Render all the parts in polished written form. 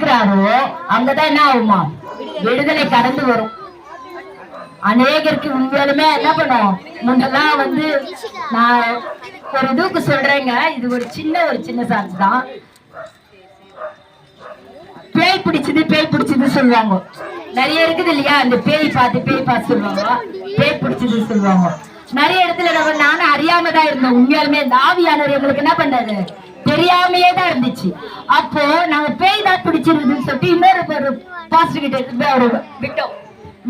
இருக்கிறாரோ அங்கதான் என்ன ஆகுமா? விடுதலை கடந்து வரும். அநேகருக்கு உண்மையாலுமே என்ன பண்ணும், முன்னெல்லாம் நான் ஒரு இதுக்கு சொல்றேங்க, இது ஒரு சின்ன சாட்சி தான். பேய் பிடிச்சது சொல்லுவாங்க. நிறைய இருக்குது இல்லையா, அந்த பேய் பார்த்து சொல்லுவாங்க, பேய் பிடிச்சது சொல்லுவாங்க. நிறைய இடத்துல நானும் அறியாம தான் இருந்தோம். உண்மையாலுமே இந்த ஆவியானவர் எங்களுக்கு என்ன பண்ணாரு, தெரியாமையே தான் இருந்துச்சு. அப்போ நாங்க பேய் தான் பிடிச்சிருக்குதுன்னு சொல்லிட்டு இன்னொரு பாஸ்டர் கிட்ட அவரு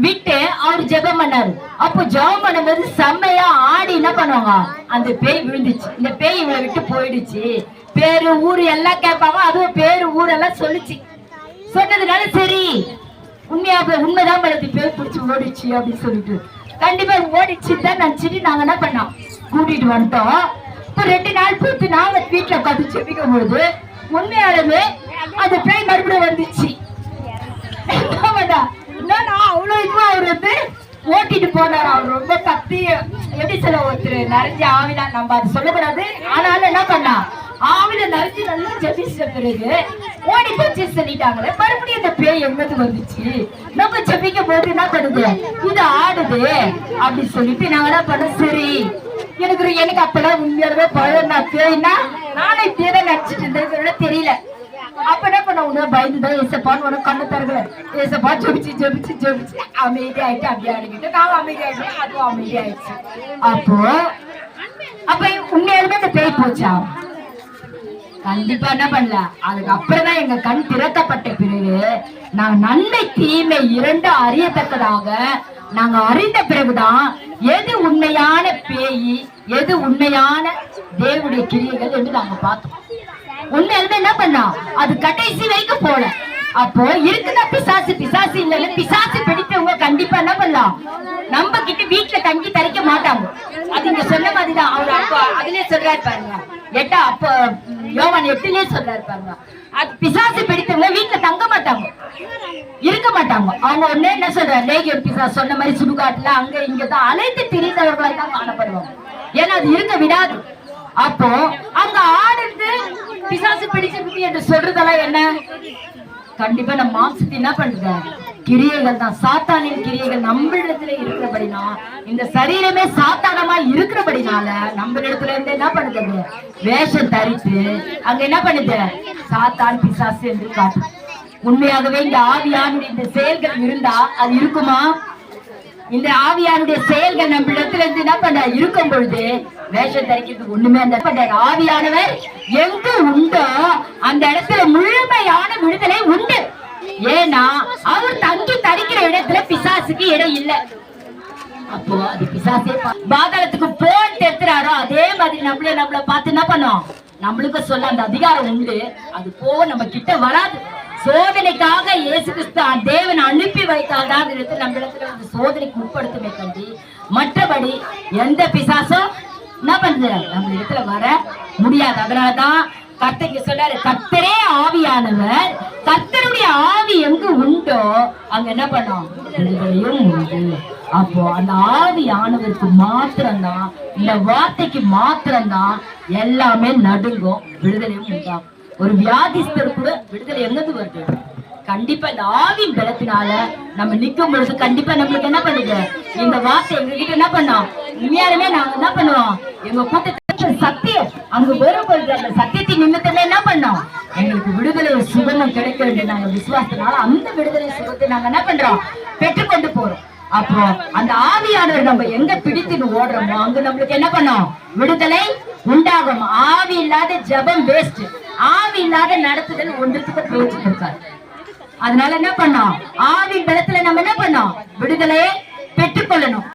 விட்டு அவர் ஜெபம் பண்ணாரு. அப்போ ஜெபம் பண்ணும்போது செம்மையா ஆடி என்ன பண்ணுவாங்க, அந்த பேய் விழுந்துச்சு. இந்த பேய் இவளை விட்டு போயிடுச்சு, பேரு ஊரு எல்லாம் கேட்பாங்க, அதுவும் பேரு ஊரெல்லாம் சொல்லிச்சு. சொன்னதுனால சரி உண்மைதான் பலத்து பேர் பிடிச்சி ஓடிச்சு அப்படின்னு சொல்லிட்டு கண்டிப்பா ஓடிச்சு தான் நினைச்சிட்டு நாங்க என்ன பண்ணோம், கூட்டிட்டு வந்துட்டோம். இப்ப 2 நாள் போட்டு நாங்க வீட்டுல உட்காந்து செபிக்கும் பொழுது உண்மையாலுமே அந்த பேய் மறுபடியும் வந்துச்சு. அவ்வளவு இதுவா அவர் ஓட்டிட்டு போனார். அவர் ரொம்ப கத்தி எப்படி சொல்ல, ஒருத்தர் நிறைஞ்ச ஆவிதான், நம்ம அது சொல்லக்கூடாது. ஆனாலும் என்ன பண்ணா, ஆவில நிறைஞ்சு நல்லா ஜெபிச்ச பிறகு ஓடி போச்சு சொல்லிட்டாங்களே. மறுபடியும் இந்த பேய் எங்கது வந்துச்சு, நம்ம ஜெபிக்கும் போது என்ன பண்ணுது, இது ஆடுது அப்படி சொல்லிட்டு நாங்க என்ன பண்ண, சரி எனக்கு அப்பெல்லாம் உண்மையாலுமே பழம், நான் பேய்னா நானே பேரை நினைச்சிட்டு இருந்தேன், தெரியல. அப்ப என்ன பண்ண, உன்ன பயந்துதான் ஏசப்பான்னு உனக்கு கண்ணு தரல. ஏசப்பா ஜெபிச்சு அமைதி ஆயிட்டு அப்படியே ஆடிக்கிட்டு நானும் அமைதி ஆயிட்டேன், அதுவும் அமைதி ஆயிடுச்சு. அப்ப உண்மையாலுமே இந்த பேய் போச்சா? கண்டிப்பா என்ன பண்ணல. அதுக்கப்புறம் தான் எங்க கண் திறக்கப்பட்ட பிறகு நாங்க நன்மை தீமை 2 அறியத்தக்கதாக நாங்க அறிந்த பிறகுதான் எது உண்மையான பேய், எது உண்மையான தேவனுடைய கிரியைகள் என்று நாங்க பார்த்தோம். உண்மையாலுமே என்ன பண்ணா, அது கடைசி வரைக்கும் போல. அப்போ இருக்குதா பிசாசு இல்ல, பிசாசு பிடித்தவங்க கண்டிப்பா என்ன பண்ணலாம், நம்ம கிட்ட வீட்டுல தங்கி தரிக்க மாட்டாங்க. அது இங்க சொன்ன மாதிரிதான். அவரு அப்ப அதுலயே சொல்றாரு பாருங்க, அப்ப யோவான் 8லயே சொல்றாரு பாருங்க, அது பிசாசு பிடித்தவங்க வீட்டுல தங்க மாட்டாங்க, இருக்க மாட்டாங்க. அவங்க ஒண்ணு என்ன சொல்றாரு, லேகியோன் பிசாசு சொன்ன மாதிரி சுடுகாட்டுல அங்க இங்கதான் அழைத்து திரிந்தவர்களாய் தான் காணப்படுவாங்க. ஏன்னா அது இருக்க விடாது. அப்போ அங்க ஆடுறது பிசாசு பிடிச்சிருக்கு என்று சொல்றதெல்லாம் என்ன, கண்டிப்பா நம்ம மாம்சத்தை என்ன பண்றது, கிரியைகள் தான், சாத்தானின் கிரியைகள் நம்மளிடத்துல இருக்கிறபடினா, இந்த சரீரமே சாத்தானமா இருக்கிறபடினால நம்மளிடத்துல இருந்து என்ன பண்ணுது, வேஷம் தரித்து அங்க என்ன பண்ணுது, சாத்தான் பிசாசு என்று காட்டு. உண்மையாகவே இந்த ஆவியானுடைய இந்த செயல்கள் இருந்தா அது இருக்குமா? இந்த ஆவியானுடைய செயல்கள் நம்ம இடத்துல இருந்து என்ன பண்ண இருக்கும் பொழுது வேஷம் தரிக்கிறதுக்கு ஒண்ணுமே அந்த ஆவியானவர் எங்க உண்டோ அந்த இடத்துல முழுமையான விடுதலை உண்டு. ஏன்னா அவர் தங்கி தரிக்கிற இடத்துல பிசாசுக்கு இடம் இல்லை. அப்போ அது பிசாசே பாதாளத்துக்கு போன் தெத்துறாரோ அதே மாதிரி நம்மள பார்த்து என்ன பண்ணோம், நம்மளுக்கு சொல்ல அந்த அதிகாரம் உண்டு. அது நம்ம கிட்ட வராது. சோதனைக்காக இயேசு கிறிஸ்து தேவன் அனுப்பி வைத்தால்தான் நம்ம இடத்துல சோதனைக்கு உட்படுத்துமே கண்டி, மற்றபடி எந்த பிசாசும் என்ன பண்ற நம்ம இடத்துல வர முடியாது. அதனாலதான் கர்த்தருக்கு சொல்றாரு, கர்த்தரே ஆவியானவர், கர்த்தருடைய ஆவி எங்கு உண்டோ அங்க என்ன பண்ணோம், விடுதலையும் உண்டு. அப்போ அந்த ஆவியானவருக்கு மாத்திரம்தான், இந்த வார்த்தைக்கு மாத்திரம்தான் எல்லாமே நடுங்கும், விடுதலையும் உண்டாகும். ஒரு வியாதிஸ்தர் கூட விடுதலை எங்கிருந்து வருது, கண்டிப்பா இந்த ஆவின் பலத்தினால நம்ம நிக்கும் பொழுது கண்டிப்பா நம்மளுக்கு என்ன பண்ணுது, இந்த வார்த்தை எங்க கிட்ட என்ன பண்ணோம், உண்மையாலுமே நாங்க என்ன பண்ணுவோம், எங்க கூட்டத்தை சத்தியம் அங்க வரும் பொழுது அந்த சத்தியத்தின் நிமித்தமே என்ன பண்ணோம், எங்களுக்கு விடுதலை சுகமும் கிடைக்க வேண்டிய நாங்க விசுவாசத்தினால அந்த விடுதலை சுகத்தை நாங்க என்ன பண்றோம், பெற்றுக்கொண்டு போறோம். அப்போ அந்த ஆவியானவர் நம்ம எங்க பிடித்துன்னு ஓடுறோமோ அங்க நம்மளுக்கு என்ன பண்ணோம், விடுதலை உண்டாகும். ஆவி இல்லாத ஜபம் வேஸ்ட், ஆவி இல்லாத நடத்துதல் ஒன்றுத்துக்கு பிரயோஜனம் இருக்காது. அதனால என்ன பண்ணோம், ஆவி பலத்துல நம்ம என்ன பண்ணோம், விடுதலையை பெற்றுக்கொள்ளணும்.